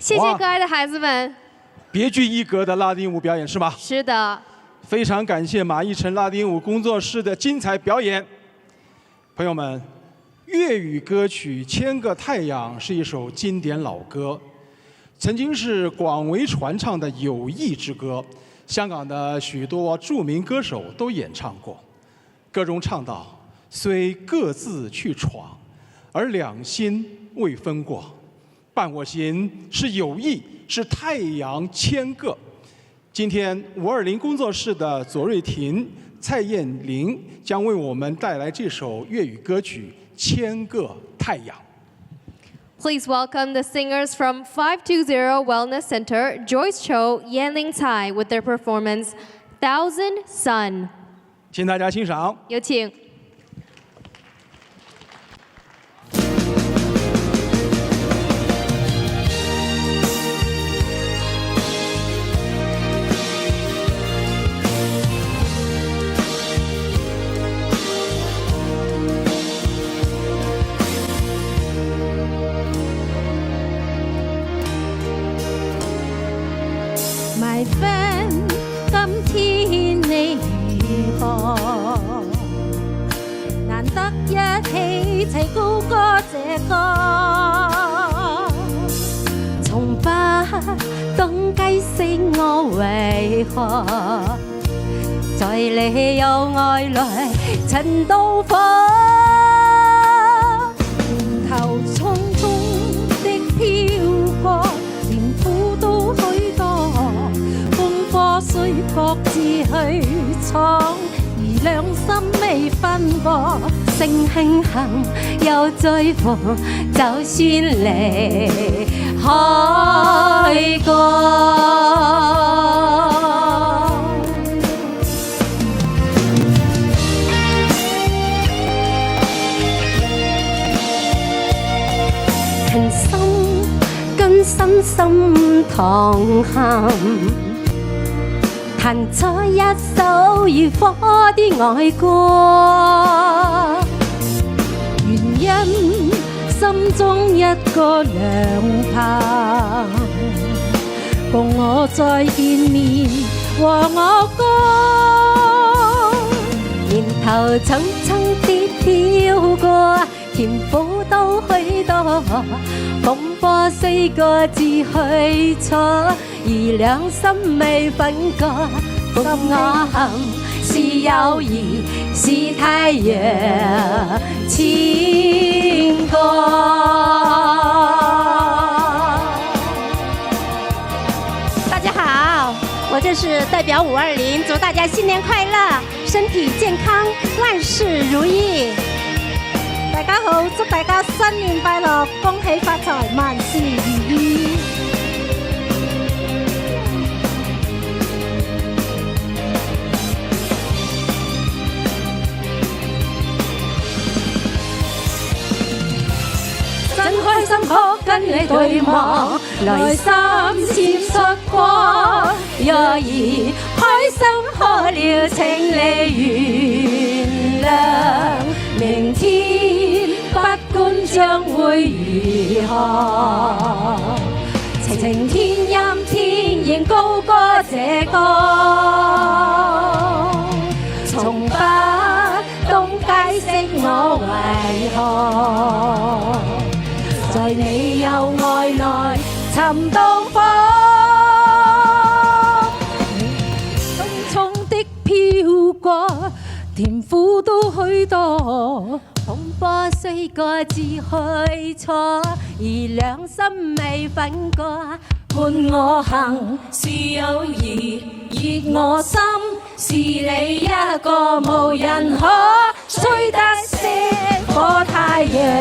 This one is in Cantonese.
谢谢可爱的孩子们。别具一格的拉丁舞表演是吧？是的。非常感谢马义成拉丁舞工作室的精彩表演。朋友们，粤语歌曲《千个太阳》是一首经典老歌，曾经是广为传唱的友谊之歌，香港的许多著名歌手都演唱过。歌中唱道：“虽各自去闯，而两心未分过。伴我行是友谊，是太阳千个。”今天520工作室的左瑞婷、蔡燕玲将为我们带来这首粤语歌曲《千个太陽》。Please welcome the singers from 520 Wellness Center, Joyce Cho, Yan Ling Tsai, with their performance Thousand Sun. 请大家欣赏。有请。My friend， 今天你如何？難得一起齊高歌這歌，從不懂解釋我為何在你有愛來塵到火，源頭匆匆的飄過，連苦都許多。雖各自去闖，而兩心未分過，正慶幸又追逢，就算離開過。情深跟深深同行。彈咗一首如火的愛歌，原因心中一個良朋，共我再見面和我歌，年頭層層地飄過，甜苦都許多，風波雖各自去錯。而兩心未分割，共我行是友誼，是太陽千個。大家好，我就是代表520，祝大家新年快樂，身體健康，萬事如意。大家好，祝大家新年快樂，恭喜發財，萬事如意。真開心可跟你對望，內心閃爍過，若然開心可了請你原諒，明天不管將會如何，晴天陰天仍高歌這歌，從不懂解釋我為何在你有愛內尋到火，匆匆的飄過，甜苦都許多，風波雖各自去錯，而兩心未分過，伴我行是友誼，熱我心是你一個無人可吹得熄火太陽。